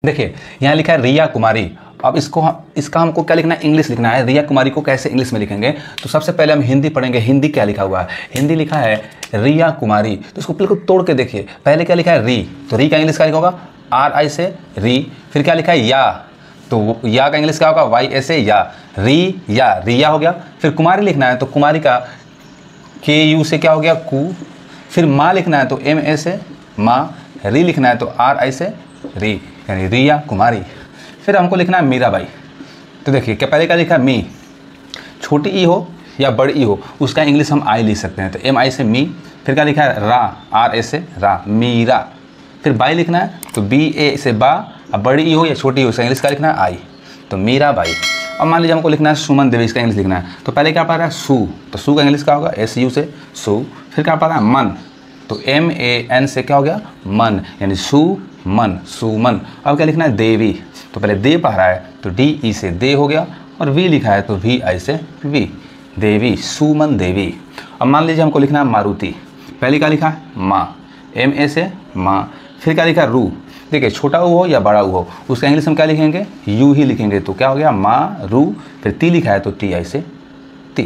देखिए यहाँ लिखा है रिया कुमारी। अब इसका हमको क्या लिखना है, इंग्लिश लिखना है। रिया कुमारी को कैसे इंग्लिश में लिखेंगे, तो सबसे पहले हम हिंदी पढ़ेंगे। हिंदी क्या लिखा हुआ है, हिंदी लिखा है रिया कुमारी। तो इसको बिल्कुल तोड़ के देखिए, पहले क्या लिखा है री, तो री का इंग्लिश क्या लिखा होगा, आर आई से री। फिर क्या लिखा है या, तो या का इंग्लिश क्या होगा, वाई ए से या, री या, रिया हो गया। फिर कुमारी लिखना है तो कुमारी का के यू से क्या हो गया, कू। फिर माँ लिखना है तो एम ए से माँ। री लिखना है तो आर आई से री, यानी रिया कुमारी। फिर हमको लिखना है मीराबाई। तो देखिए क्या पहले क्या लिखा है, मी, छोटी ई हो या बड़ी ई हो उसका इंग्लिश हम आई लिख सकते हैं, तो एम आई से मी। फिर क्या लिखा है रा, आर ए से रा, मीरा। फिर बाई लिखना है तो बी ए से बा, अब बड़ी ई हो या छोटी हो उसका इंग्लिश क्या लिखना है, आई, तो मीरा बाई। अब मान लीजिए हमको लिखना है सुमन देवी, इसका इंग्लिश लिखना है, तो पहले क्या पा रहा है सू, तो सू का इंग्लिश क्या होगा, एस यू से सू। फिर क्या पा रहा है मन, तो एम ए एन से क्या हो गया, मन, यानी सू मन, सुमन। अब क्या लिखना है देवी, तो पहले दे पढ़ रहा है तो डी ई से दे हो गया, और वी लिखा है तो वी आई से वी, देवी, सुमन देवी। अब मान लीजिए हमको लिखना है मारुति। पहले क्या लिखा है माँ, एम ए से माँ। फिर क्या लिखा है रू, देखिए छोटा ऊ हो या बड़ा ऊ हो उसका इंग्लिश हम क्या लिखेंगे, यू ही लिखेंगे, तो क्या हो गया माँ रू। फिर ती लिखा है तो टी आई से ती,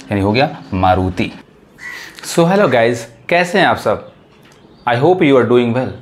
यानी हो गया मारुति। सो हेलो गाइज, कैसे हैं आप सब, I hope you are doing well.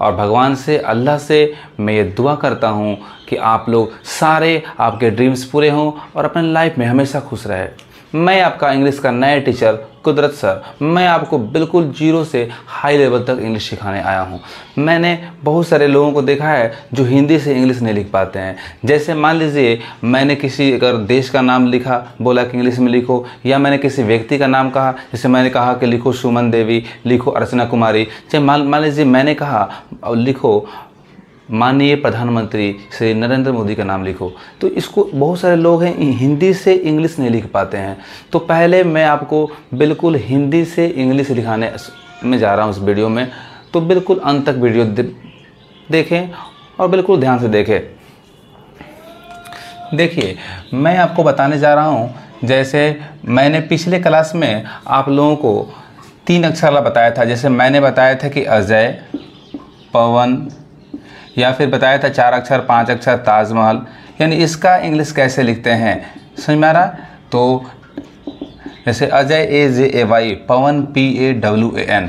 और भगवान से, अल्लाह से मैं ये दुआ करता हूँ कि आप लोग सारे आपके ड्रीम्स पूरे हों और अपने लाइफ में हमेशा खुश रहे। मैं आपका इंग्लिश का नया टीचर कुदरत सर, मैं आपको बिल्कुल जीरो से हाई लेवल तक इंग्लिश सिखाने आया हूँ। मैंने बहुत सारे लोगों को देखा है जो हिंदी से इंग्लिश नहीं लिख पाते हैं। जैसे मान लीजिए मैंने किसी अगर देश का नाम लिखा, बोला कि इंग्लिश में लिखो, या मैंने किसी व्यक्ति का नाम कहा, जैसे मैंने कहा कि लिखो सुमन देवी, लिखो अर्चना कुमारी। चाहे मान लीजिए मैंने कहा लिखो माननीय प्रधानमंत्री श्री नरेंद्र मोदी का नाम लिखो, तो इसको बहुत सारे लोग हैं हिंदी से इंग्लिश नहीं लिख पाते हैं। तो पहले मैं आपको बिल्कुल हिंदी से इंग्लिश लिखाने में जा रहा हूँ इस वीडियो में, तो बिल्कुल अंत तक वीडियो देखें और बिल्कुल ध्यान से देखें। देखिए मैं आपको बताने जा रहा हूँ, जैसे मैंने पिछले क्लास में आप लोगों को 3 अक्षर बताया था। जैसे मैंने बताया था कि अजय, पवन, या फिर बताया था 4 अक्षर 5 अक्षर ताजमहल, यानी इसका इंग्लिश कैसे लिखते हैं, समझ में आ रहा। तो जैसे Ajay A J A Y, Pawan P A W A N,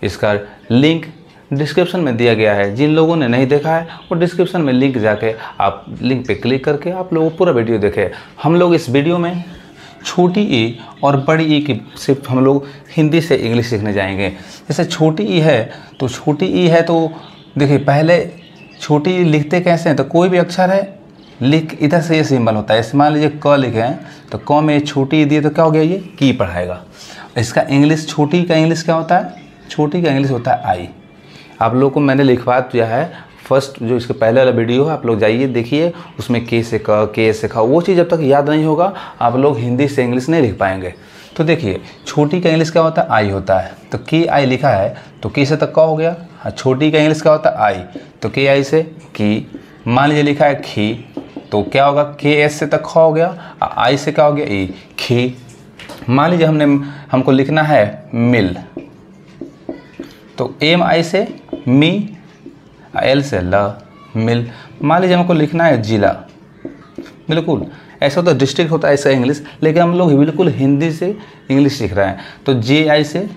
इसका लिंक डिस्क्रिप्शन में दिया गया है। जिन लोगों ने नहीं देखा है वो डिस्क्रिप्शन में लिंक जाके आप लिंक पे क्लिक करके आप लोग पूरा वीडियो देखें। हम लोग इस वीडियो में छोटी ई और बड़ी ई की सिर्फ हम लोग हिंदी से इंग्लिश सीखने जाएंगे। जैसे छोटी ई है, तो छोटी ई है तो देखिए पहले छोटी ई लिखते कैसे हैं, तो कोई भी अक्षर है लिख इधर से ये सिंबल होता है। मान लीजिए क लिखे हैं तो क में छोटी ई दिए तो क्या हो गया, ये की पढ़ाएगा। इसका इंग्लिश छोटी का इंग्लिश क्या होता है, छोटी का इंग्लिश होता है आई। आप लोग को मैंने लिखवा दिया है, फर्स्ट जो इसके पहले वाला वीडियो है आप लोग जाइए देखिए, उसमें के से क, के से ख, वो चीज़ जब तक याद नहीं होगा आप लोग हिंदी से इंग्लिश नहीं लिख पाएंगे। तो देखिए छोटी का इंग्लिश क्या होता है, आई होता है, तो के आई लिखा है तो के से तक क हो गया। छोटी का इंग्लिश क्या होता है, आई, तो के आई से की। मान लीजिए लिखा है खी, तो क्या होगा, के एस से तक ख हो गया, आई से क्या हो गया, ई, खी। मान लीजिए हमको लिखना है मिल, तो एम आई से मी, एल से ल, मिल। मान लीजिए हमको लिखना है जिला, बिल्कुल ऐसा तो डिस्ट्रिक्ट होता है ऐसा इंग्लिश, लेकिन हम लोग बिल्कुल हिंदी से इंग्लिश सीख रहे हैं। तो जे आई से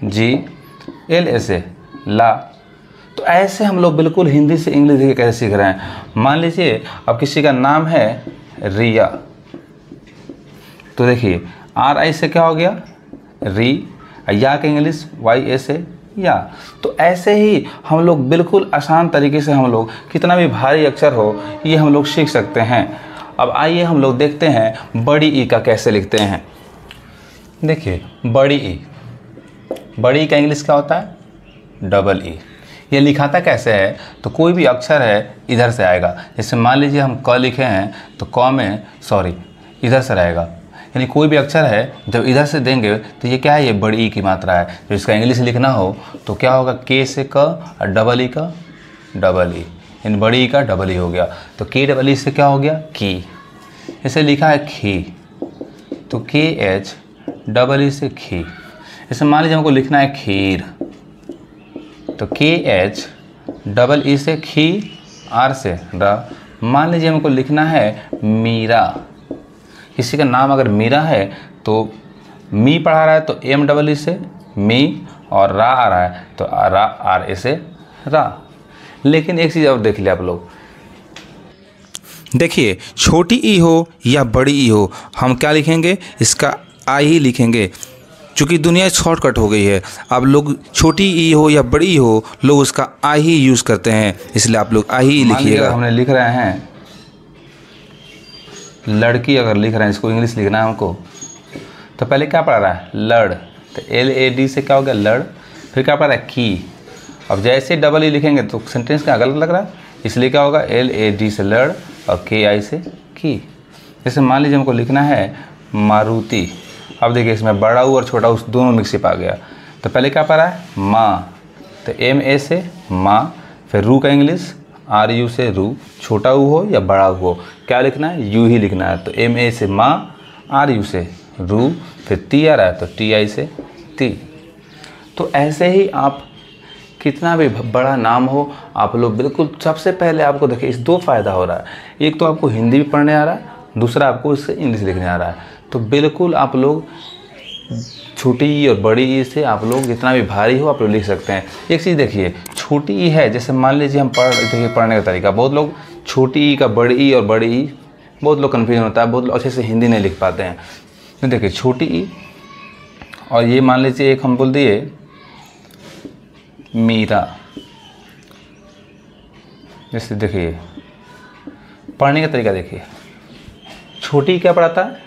जी, एल ए से ला। तो ऐसे हम लोग बिल्कुल हिंदी से इंग्लिश कैसे सीख रहे हैं। मान लीजिए अब किसी का नाम है रिया, तो देखिए आर आई से क्या हो गया, री, या का इंग्लिश वाई ए से या। तो ऐसे ही हम लोग बिल्कुल आसान तरीके से हम लोग कितना भी भारी अक्षर हो ये हम लोग सीख सकते हैं। अब आइए हम लोग देखते हैं बड़ी ई का कैसे लिखते हैं। देखिए बड़ी ई, बड़ी ई का इंग्लिश क्या होता है, डबल ई। ये लिखाता कैसे है, तो कोई भी अक्षर है इधर से आएगा। जैसे मान लीजिए हम क लिखे हैं तो क में इधर से रहेगा, यानी कोई भी अक्षर है जब इधर से देंगे तो ये क्या है, ये बड़ी ई की मात्रा है। जब इसका इंग्लिश लिखना हो तो क्या होगा, के से क और डबल ई का डबल ई, यानी बड़ी ई का डबल ई हो गया। तो के डबल ई से क्या हो गया, की। जैसे लिखा है खी, तो के एच डबल ई से खी। जैसे मान लीजिए हमको लिखना है खीर, तो के एच डबल ई से खी, आर से रा। मान लीजिए हमको लिखना है मीरा, किसी का नाम अगर मीरा है तो मी पढ़ा रहा है तो एम डबल ई से मी, और रा आ रहा है तो रा आर ए से रा। लेकिन एक चीज़ और देख लिया आप लोग, देखिए छोटी ई हो या बड़ी ई हो हम क्या लिखेंगे, इसका आई ही लिखेंगे, क्योंकि दुनिया शॉर्टकट हो गई है। अब लोग छोटी ई हो या बड़ी ई हो लोग उसका आई ही यूज़ करते हैं, इसलिए आप लोग आई ही लिखिएगा। हमने लिख रहे हैं लड़की, अगर लिख रहे हैं इसको इंग्लिश लिखना है हमको, तो पहले क्या पढ़ा रहा है लड़, तो LAD से क्या हो गया लड़। फिर क्या पढ़ा रहा है की। अब जैसे डबल ई लिखेंगे तो सेंटेंस क्या गलत लग रहा है, इसलिए क्या होगा LAD से लड़ और KI से की। जैसे मान लीजिए हमको लिखना है मारुति, अब देखिए इसमें बड़ा ऊ और छोटा ऊ दोनों मिक्सिप आ गया। तो पहले क्या पढ़ा है माँ, तो MA से माँ, फिर रू का इंग्लिश RU से रू, छोटा ऊ हो या बड़ा ऊ हो क्या लिखना है यू ही लिखना है। तो MA से माँ, RU से रू, फिर टी आ रहा है तो TI से ती। तो ऐसे ही आप कितना भी बड़ा नाम हो आप लोग बिल्कुल, सबसे पहले आपको देखिए इस दो फ़ायदा हो रहा है, एक तो आपको हिंदी भी पढ़ने आ रहा है, दूसरा आपको इससे इंग्लिश लिखने आ रहा है। तो बिल्कुल आप लोग छोटी ई और बड़ी ई से आप लोग जितना भी भारी हो आप लोग लिख सकते हैं। एक चीज़ देखिए छोटी ई है, जैसे मान लीजिए हम देखिए पढ़ने का तरीका, बहुत लोग छोटी ई का बड़ी ई और बड़ी ई बहुत लोग कन्फ्यूजन होता है, बहुत लोग अच्छे से हिंदी नहीं लिख पाते हैं। तो देखिए छोटी ई और ये मान लीजिए एक हम बोल दिए मीरा, जैसे देखिए पढ़ने का तरीका देखिए, छोटी क्या पढ़ाता है,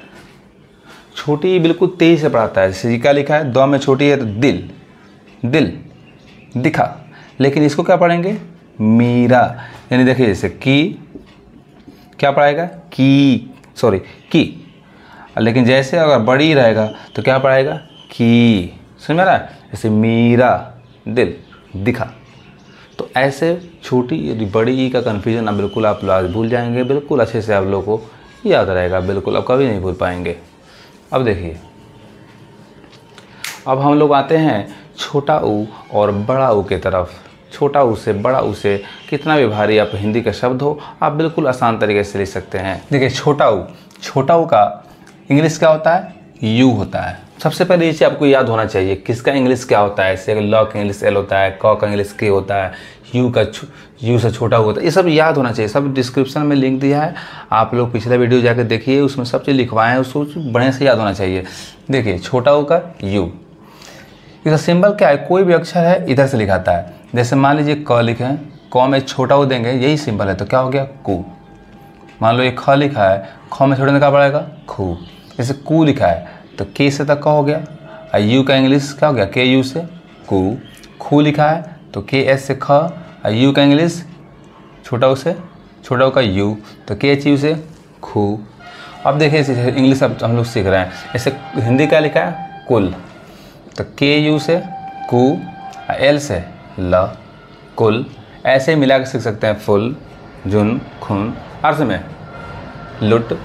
छोटी बिल्कुल तेज से पढ़ाता है। जैसे क्या लिखा है, दो में छोटी है तो दिल, दिल दिखा, लेकिन इसको क्या पढ़ेंगे मीरा, यानी देखिए जैसे की क्या पढ़ाएगा की, सॉरी की, लेकिन जैसे अगर बड़ी रहेगा तो क्या पढ़ाएगा की, समझ में आ रहा है, जैसे मीरा दिल दिखा। तो ऐसे छोटी यदि बड़ी ई का कन्फ्यूजन अब बिल्कुल आप लोग भूल जाएंगे, बिल्कुल अच्छे से आप लोगों को याद रहेगा, बिल्कुल अब कभी नहीं भूल पाएंगे। अब देखिए अब हम लोग आते हैं छोटा ऊ और बड़ा ऊ के तरफ। छोटा ऊ से बड़ा ऊ से कितना भी भारी आप हिंदी का शब्द हो आप बिल्कुल आसान तरीके से लिख सकते हैं। देखिए छोटा ऊ का इंग्लिश क्या होता है यू होता है। सबसे पहले ये चीज़ आपको याद होना चाहिए किसका इंग्लिश क्या होता है। जैसे ल का इंग्लिश L होता है, क का इंग्लिश K होता है, यू से छोटा होता है, ये सब याद होना चाहिए। सब डिस्क्रिप्शन में लिंक दिया है, आप लोग पिछला वीडियो जाकर देखिए, उसमें सब चीज़ लिखवाएं, उसको बढ़िया से याद होना चाहिए। देखिए छोटा ऊ का यू, इसका सिंबल क्या है, कोई भी अक्षर है इधर से लिखाता है। जैसे मान लीजिए क लिखें, क में छोटा ऊ देंगे, यही सिंबल है, तो क्या हो गया कू। मान लो ये ख लिखा है, ख में छोड़ने का पड़ेगा खू। जैसे कू लिखा है तो के से तक का हो गया, और यू का इंग्लिश क्या हो गया के यू से कू। खू लिखा है तो के एस से ख, और यू का इंग्लिश छोटा ऊ से छोटा ऊ का यू, तो के एच यू से खू। अब देखिए इंग्लिश अब हम लोग सीख रहे हैं। जैसे हिंदी का लिखा है कुल, तो के यू से कू, एल से ल कुल। ऐसे मिला के सीख सकते हैं फुल, जुन, खून, अर्थ में लुट।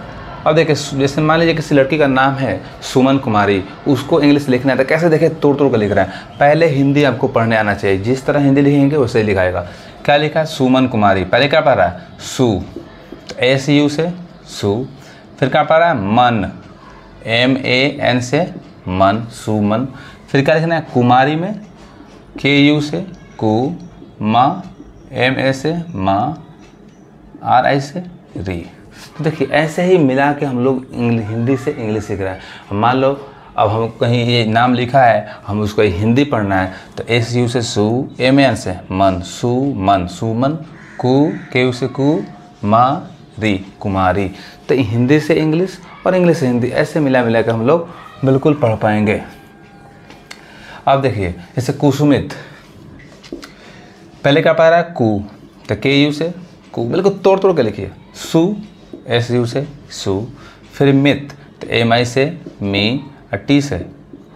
अब देखिए जैसे मान लीजिए किसी लड़की का नाम है सुमन कुमारी, उसको इंग्लिश लिखना है तो कैसे देखें तोड़ तोड़ कर लिख रहा है। पहले हिंदी आपको पढ़ने आना चाहिए, जिस तरह हिंदी लिखेंगे वैसे ही लिखाएगा। क्या लिखा है सुमन कुमारी, पहले क्या पढ़ रहा है सू, तो एस यू से सू। फिर क्या पढ़ रहा है मन, MAN से मन, सुमन। फिर क्या लिखना है कुमारी में KU से कू, माँ MA से माँ, RI से री। तो देखिए ऐसे ही मिला के हम लोग हिंदी से इंग्लिश सीख रहे हैं। मान लो अब हम कहीं ये नाम लिखा है, हम उसको हिंदी पढ़ना है, तो SU से सू, MAN से मन, सू मन, सुमन, कू, KU से कू, माँ री कुमारी। तो हिंदी से इंग्लिश और इंग्लिश से हिंदी ऐसे मिला के हम लोग बिल्कुल पढ़ पाएंगे। अब देखिए जैसे कुसुमित, पहले क्या पढ़ रहा है कू, तो KU से कू, बिल्कुल तोड़ तोड़ के लिखिए। सू, SU से सू। फिर मित, तो MI से मी, और टी से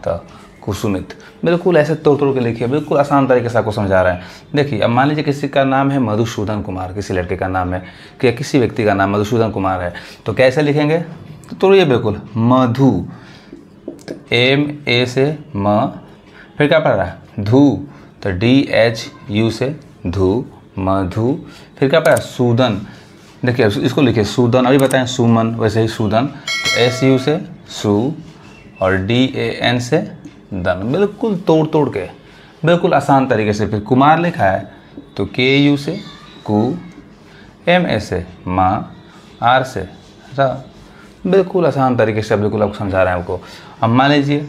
तो कुसुमित। बिल्कुल ऐसे तोड़ तोड़ के लिखिए, बिल्कुल आसान तरीके से आपको समझा रहे हैं। देखिए अब मान लीजिए किसी का नाम है मधुसूदन कुमार, किसी लड़के का नाम है कि किसी व्यक्ति का नाम मधुसूदन कुमार है, तो कैसे लिखेंगे, तो तोड़िए बिल्कुल मधु, तो MA से म। फिर क्या पढ़ रहा है धू, तो DHU से धू, मधु। फिर क्या पड़ा, सूदन। देखिए इसको लिखिए सूदन, अभी बताएं सुमन, वैसे ही सूदन। तो SU से सु और DAN से दन, बिल्कुल तोड़ तोड़ के, बिल्कुल आसान तरीके से। फिर कुमार लिखा है तो KU से कु, MA से माँ, R से रा, बिल्कुल आसान तरीके से बिल्कुल आपको समझा रहे हैं आपको। अब मान लीजिए,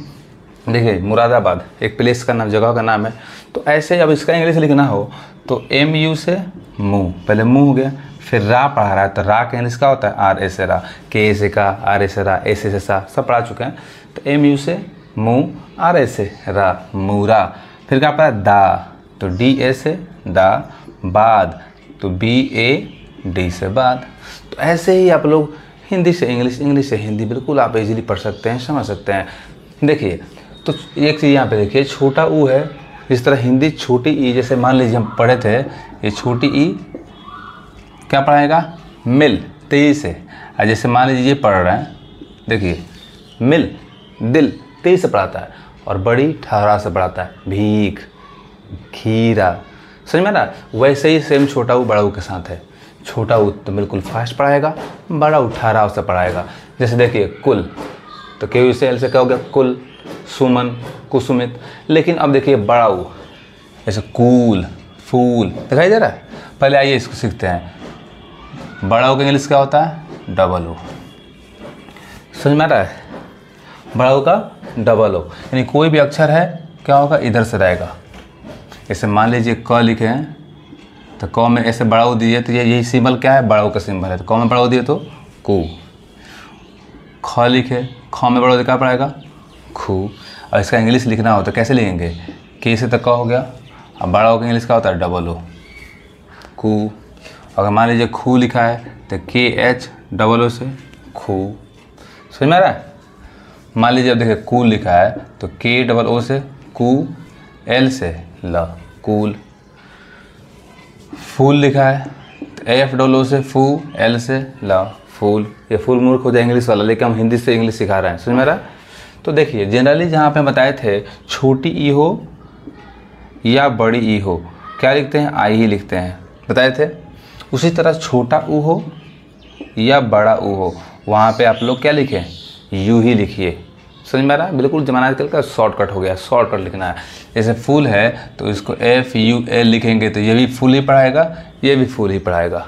देखिए मुरादाबाद एक प्लेस का नाम, जगह का नाम है। तो ऐसे अब इसका इंग्लिश लिखना हो तो MU से मुँह, पहले मुँह हो गया। फिर रा पढ़ा रहा है तो रा का इंग्लिश क्या होता है, RA से रा, KA से का, RA से रा, SA से सा, सब पढ़ा चुके हैं। तो MU से मुँह, RA से रा, मूरा। फिर क्या पढ़ा, दा, तो DA से दा, बाद, तो BAD से बाद। तो ऐसे ही आप लोग हिंदी से इंग्लिश, इंग्लिश से हिंदी बिल्कुल आप इजीली पढ़ सकते हैं, समझ सकते हैं। देखिए तो एक चीज़ यहाँ पे देखिए, छोटा ऊ है, जिस तरह हिंदी छोटी ई, जैसे मान लीजिए हम पढ़े थे, ये छोटी ई क्या पढ़ाएगा, मिल, तेजी से। और जैसे मान लीजिए ये पढ़ रहे हैं, देखिए मिल, दिल, तेजी से पढ़ाता है, और बड़ी ठहरा से पढ़ाता है, भीख, खीरा, समझ में ना। वैसे ही सेम छोटा ऊ बड़ा ऊ के साथ है। छोटा ऊ तो बिल्कुल फास्ट पढ़ाएगा, बड़ा ऊ ठहराव से पढ़ाएगा। जैसे देखिए कुल, तो KU से L से क्या हो गया, कुल, सुमन, कुसुमित। लेकिन अब देखिए बड़ा ऊ, जैसे कूल, फूल, दिखाई दे रहा है। पहले आइए इसको सीखते हैं। बड़ा ऊ का इंग्लिश क्या होता है, डबल ओ, समझ में आ रहा है। बड़ा ऊ का डबल ओ, यानी कोई भी अक्षर है क्या होगा, इधर से रहेगा। जैसे मान लीजिए क लिखे हैं, तो क में ऐसे बड़ा ऊ दिए, तो यही सिंबल क्या है, बड़ा ऊ का सिंबल है। तो क में बड़ा ऊ दिए तो कु। ख लिखे, ख में बड़ा ऊ क्या पड़ेगा, खू। और इसका इंग्लिश लिखना हो तो कैसे लिखेंगे, K से तक का हो गया। अब बड़ा ऊ का इंग्लिश क्या होता है, डबल ओ, कू। अगर मान लीजिए खू लिखा है तो KH डबल ओ से खू, समझ में आ रहा है। मान लीजिए अब देखिए कूल लिखा है तो K डबल O से कू, L से ल, कूल। फूल लिखा है तो AF डबल O से फू, L से ल, फूल। ये फूल मूर्ख हो जाए इंग्लिश वाला, लेकिन हम हिंदी से इंग्लिश सिखा रहे हैं, समझ में आ रहा है। तो देखिए जनरली जहाँ पे बताए थे, छोटी ई हो या बड़ी ई हो, क्या लिखते हैं, आई ही लिखते हैं, बताए थे। उसी तरह छोटा ऊ हो या बड़ा ऊ हो, वहाँ पे आप लोग क्या लिखें, यू ही लिखिए, समझ में आ रहा है। बिल्कुल जमाना आजकल का शॉर्टकट हो गया, शॉर्टकट लिखना है। जैसे फूल है तो इसको FUL लिखेंगे तो ये भी फूल ही पढ़ाएगा, ये भी फूल ही पढ़ाएगा।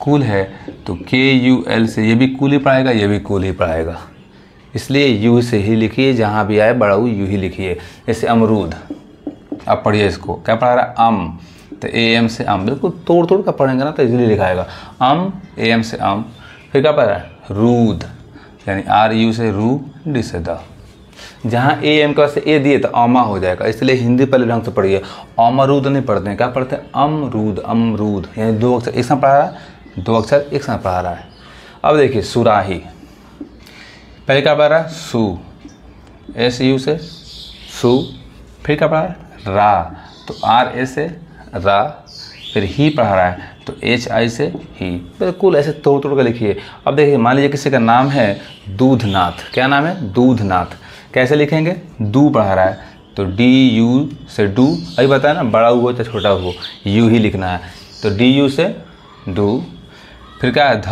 कूल है तो KUL से ये भी कूल ही पढ़ाएगा, ये भी कूल ही पढ़ाएगा। इसलिए यू से ही लिखिए, जहाँ भी आए बड़ा ऊ यू ही लिखिए। जैसे अमरूद, अब पढ़िए इसको, क्या पढ़ा रहा है, अम, तो AM से अम, बिल्कुल तोड़ तोड़ कर पढ़ेंगे ना तो इजीली लिखाएगा। अम, AM से अम। फिर क्या पढ़ा है, रूद, यानी RU से रू, D से द। जहाँ AM के वास्ते ए दिए तो अमा हो जाएगा, इसलिए हिंदी पहले ढंग से पढ़िए। अमरूद नहीं पढ़ते हैं, क्या पढ़ते हैं, अमरूद, अमरूद, यानी दो अक्षर एक साथ पढ़ा रहा है, दो अक्षर एक साथ पढ़ा रहा है। अब देखिए सुराही, पहले क्या पढ़ा रहा है, सु, SU से सु। फिर क्या पढ़ा है, रा, तो RA से रा। फिर ही पढ़ा रहा है तो HI से ही, बिल्कुल ऐसे तोड़ तोड़ कर लिखिए। अब देखिए मान लीजिए किसी का नाम है दूधनाथ, क्या नाम है, दूधनाथ, कैसे लिखेंगे, दू पढ़ा रहा है तो DU से डू, अभी बताया ना, बड़ा हो चाहे छोटा हो यू ही लिखना है, तो DU से डू। फिर क्या है, ध,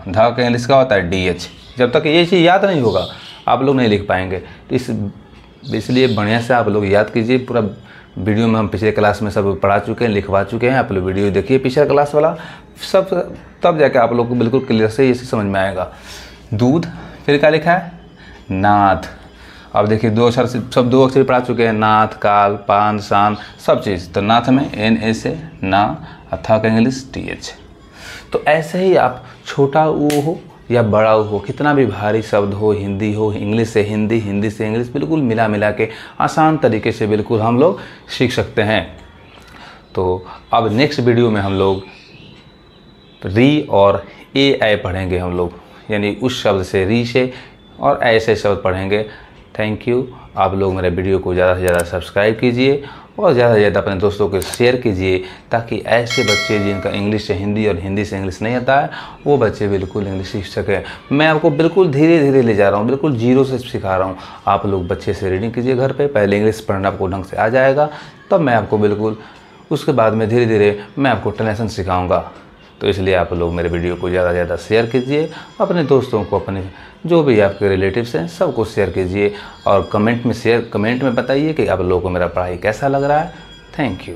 ध का इंग्लिश क्या होता है, DH। जब तक ये चीज़ याद नहीं होगा आप लोग नहीं लिख पाएंगे। तो इसलिए बढ़िया से आप लोग याद कीजिए। पूरा वीडियो में हम पिछले क्लास में सब पढ़ा चुके हैं, लिखवा चुके हैं, आप लोग वीडियो देखिए पिछले क्लास वाला सब, तब जाके आप लोग को बिल्कुल क्लियर से इसे समझ में आएगा। दूध, फिर क्या लिखा है, नाथ। अब देखिए दो अक्षर से, सब दो अक्षर पढ़ा चुके हैं, नाथ, काल, पान, शान, सब चीज़। तो नाथ में NA से ना, अथा का इंग्लिश TH। तो ऐसे ही आप छोटा ऊ हो या बड़ा ऊ हो, कितना भी भारी शब्द हो, हिंदी हो, इंग्लिश से हिंदी, हिंदी से इंग्लिश, बिल्कुल मिला मिला के आसान तरीके से बिल्कुल हम लोग सीख सकते हैं। तो अब नेक्स्ट वीडियो में हम लोग री और AI पढ़ेंगे हम लोग, यानी उस शब्द से री से और ऐसे शब्द पढ़ेंगे। Thank you. आप लोग मेरे वीडियो को ज़्यादा से ज़्यादा सब्सक्राइब कीजिए और ज़्यादा से ज़्यादा अपने दोस्तों को शेयर कीजिए, ताकि ऐसे बच्चे जिनका इंग्लिश से हिंदी और हिंदी से इंग्लिश नहीं आता है, वो बच्चे बिल्कुल इंग्लिश सीख सकें। मैं आपको बिल्कुल धीरे धीरे ले जा रहा हूँ, बिल्कुल जीरो से सिखा रहा हूँ। आप लोग बच्चे से रीडिंग कीजिए घर पे, पहले इंग्लिश पढ़ना आपको ढंग से आ जाएगा, तब मैं आपको बिल्कुल उसके बाद में धीरे धीरे मैं आपको टनेशन सिखाऊंगा। तो इसलिए आप लोग मेरे वीडियो को ज़्यादा से ज़्यादा शेयर कीजिए, अपने दोस्तों को, अपने जो भी आपके रिलेटिव्स हैं सबको शेयर कीजिए, और कमेंट में बताइए कि आप लोगों को मेरा पढ़ाई कैसा लग रहा है। Thank you.